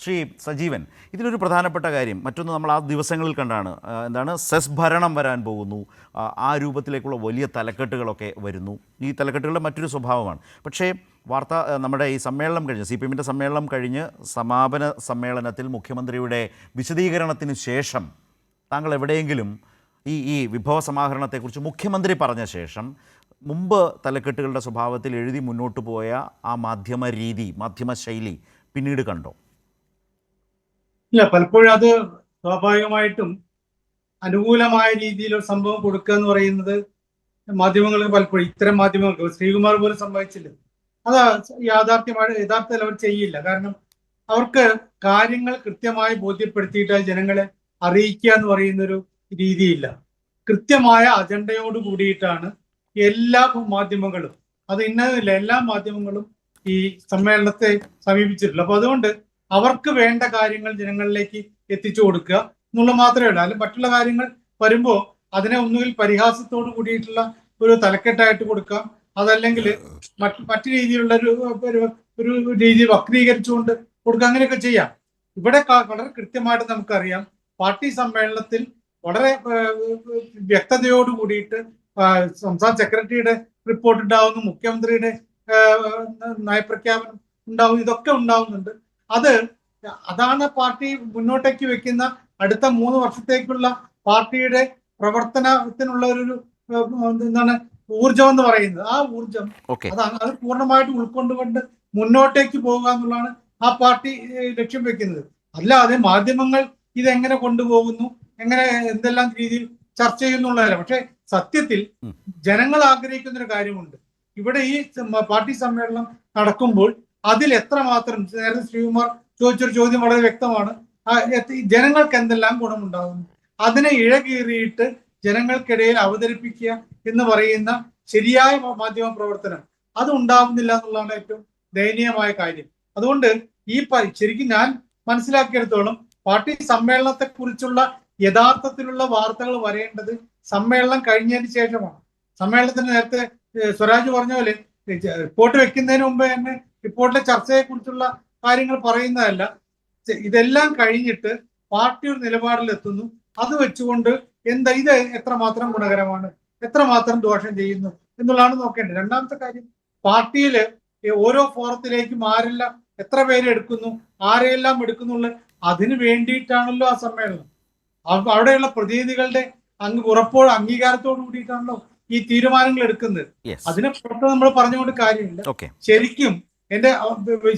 ശ്രീ സജീവൻ, ഇതിലൊരു പ്രധാനപ്പെട്ട കാര്യം മറ്റൊന്ന് നമ്മൾ ആ ദിവസങ്ങളിൽ കണ്ടാണ്, എന്താണ് സെസ് ഭരണം വരാൻ പോകുന്നു, ആ രൂപത്തിലേക്കുള്ള വലിയ തലക്കെട്ടുകളൊക്കെ വരുന്നു. ഈ തലക്കെട്ടുകളുടെ മറ്റൊരു സ്വഭാവമാണ്. പക്ഷേ നമ്മുടെ ഈ സമ്മേളനം കഴിഞ്ഞ് CPM-ൻ്റെ സമ്മേളനം കഴിഞ്ഞ് സമാപന സമ്മേളനത്തിൽ മുഖ്യമന്ത്രിയുടെ വിശദീകരണത്തിന് ശേഷം താങ്കൾ എവിടെയെങ്കിലും ഈ വിഭവ സമാഹരണത്തെക്കുറിച്ച് മുഖ്യമന്ത്രി പറഞ്ഞ ശേഷം മുമ്പ് തലക്കെട്ടുകളുടെ സ്വഭാവത്തിൽ എഴുതി മുന്നോട്ട് പോയ ആ മാധ്യമ രീതി, മാധ്യമ ശൈലി പിന്നീട് കണ്ടോ? ഇല്ല, പലപ്പോഴും അത് സ്വാഭാവികമായിട്ടും അനുകൂലമായ രീതിയിൽ ഒരു സംഭവം കൊടുക്കുക എന്ന് പറയുന്നത് മാധ്യമങ്ങൾക്ക് പലപ്പോഴും, ഇത്തരം മാധ്യമങ്ങൾക്ക് ശ്രീകുമാർ പോലും സംഭവിച്ചില്ല. അത് യഥാർത്ഥത്തിൽ അവർ ചെയ്യില്ല. കാരണം അവർക്ക് കാര്യങ്ങൾ കൃത്യമായി ബോധ്യപ്പെടുത്തിയിട്ട് ജനങ്ങളെ അറിയിക്കുക എന്ന് പറയുന്നൊരു രീതിയില്ല. കൃത്യമായ അജണ്ടയോട് കൂടിയിട്ടാണ് എല്ലാ മാധ്യമങ്ങളും, അത് ഇന്നതില്ല, എല്ലാ മാധ്യമങ്ങളും ഈ സമ്മേളനത്തെ സമീപിച്ചിട്ടുള്ളൂ. അപ്പൊ അതുകൊണ്ട് അവർക്ക് വേണ്ട കാര്യങ്ങൾ ജനങ്ങളിലേക്ക് എത്തിച്ചു കൊടുക്കുക എന്നുള്ള മാത്രമേ ഉള്ളൂ. അല്ലെങ്കിൽ മറ്റുള്ള കാര്യങ്ങൾ വരുമ്പോൾ അതിനെ ഒന്നുകിൽ പരിഹാസത്തോട് കൂടിയിട്ടുള്ള ഒരു തലക്കെട്ടായിട്ട് കൊടുക്കാം, അതല്ലെങ്കിൽ മറ്റു രീതിയിലുള്ള ഒരു രീതി വക്രീകരിച്ചുകൊണ്ട് കൊടുക്കുക, അങ്ങനെയൊക്കെ ചെയ്യാം. ഇവിടെ വളരെ കൃത്യമായിട്ട് നമുക്കറിയാം, പാർട്ടി സമ്മേളനത്തിൽ വളരെ വ്യക്തതയോട് കൂടിയിട്ട് സംസ്ഥാന സെക്രട്ടറിയുടെ റിപ്പോർട്ട് ഉണ്ടാവുന്നു, മുഖ്യമന്ത്രിയുടെ നയപ്രഖ്യാപനം ഉണ്ടാവും, ഇതൊക്കെ ഉണ്ടാവുന്നുണ്ട്. അതാണ് പാർട്ടി മുന്നോട്ടേക്ക് വെക്കുന്ന അടുത്ത 3 വർഷത്തേക്കുള്ള പാർട്ടിയുടെ പ്രവർത്തനത്തിനുള്ള ഒരു എന്താണ് ഊർജം എന്ന് പറയുന്നത്. ആ ഊർജം അത് പൂർണ്ണമായിട്ട് ഉൾക്കൊണ്ടുകൊണ്ട് മുന്നോട്ടേക്ക് പോകുക എന്നുള്ളതാണ് ആ പാർട്ടി ലക്ഷ്യം വെക്കുന്നത്. അല്ലാതെ മാധ്യമങ്ങൾ ഇതെങ്ങനെ കൊണ്ടുപോകുന്നു, എങ്ങനെ എന്തെല്ലാം രീതിയിൽ ചർച്ച ചെയ്യുന്നുള്ളതല്ല. പക്ഷെ സത്യത്തിൽ ജനങ്ങൾ ആഗ്രഹിക്കുന്ന ഒരു കാര്യമുണ്ട്. ഇവിടെ ഈ പാർട്ടി സമ്മേളനം നടക്കുമ്പോൾ അതിൽ എത്രമാത്രം, നേരത്തെ ശ്രീകുമാർ ചോദിച്ചൊരു ചോദ്യം വളരെ വ്യക്തമാണ്, ജനങ്ങൾക്ക് എന്തെല്ലാം ഗുണമുണ്ടാകുന്നു, അതിനെ ഇഴകീറിയിട്ട് ജനങ്ങൾക്കിടയിൽ അവതരിപ്പിക്കുക എന്ന് പറയുന്ന ശരിയായ മാധ്യമ പ്രവർത്തനം അത് ഉണ്ടാവുന്നില്ല എന്നുള്ളതാണ് ഏറ്റവും ദയനീയമായ കാര്യം. അതുകൊണ്ട് ശരിക്കും ഞാൻ മനസ്സിലാക്കിയെടുത്തോളം പാർട്ടി സമ്മേളനത്തെ കുറിച്ചുള്ള യഥാർത്ഥത്തിലുള്ള വാർത്തകൾ വരേണ്ടത് സമ്മേളനം കഴിഞ്ഞതിന് ശേഷമാണ്. സമ്മേളനത്തിന് നേരത്തെ സ്വരാജ് പറഞ്ഞ പോലെ റിപ്പോർട്ട് വെക്കുന്നതിന് മുമ്പ് തന്നെ റിപ്പോർട്ടിലെ ചർച്ചയെ കുറിച്ചുള്ള കാര്യങ്ങൾ പറയുന്നതല്ല. ഇതെല്ലാം കഴിഞ്ഞിട്ട് പാർട്ടി ഒരു നിലപാടിലെത്തുന്നു, അത് വെച്ചുകൊണ്ട് ഇത് എത്രമാത്രം ഗുണകരമാണ്, എത്രമാത്രം ദോഷം ചെയ്യുന്നു എന്നുള്ളതാണ് നോക്കേണ്ടത്. രണ്ടാമത്തെ കാര്യം, പാർട്ടിയില് ഓരോ ഫോറത്തിലേക്കും ആരെല്ലാം എത്ര പേരെ എടുക്കുന്നു, ആരെയെല്ലാം എടുക്കുന്നുള്ള അതിന് വേണ്ടിയിട്ടാണല്ലോ ആ സമ്മേളനം. അവിടെയുള്ള പ്രതിനിധികളുടെ അംഗീകാരത്തോട് കൂടിയിട്ടാണല്ലോ ഈ തീരുമാനങ്ങൾ എടുക്കുന്നത്. അതിനെ പുറത്ത് നമ്മൾ പറഞ്ഞുകൊണ്ട് കാര്യമില്ല. ശരിക്കും എന്റെ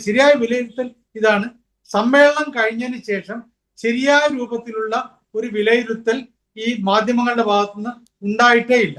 ശരിയായ വിലയിരുത്തൽ ഇതാണ്, സമ്മേളനം കഴിഞ്ഞതിന് ശേഷം ശരിയായ രൂപത്തിലുള്ള ഒരു വിലയിരുത്തൽ ഈ മാധ്യമങ്ങളുടെ ഭാഗത്തുനിന്ന് ഉണ്ടായിട്ടേ ഇല്ല.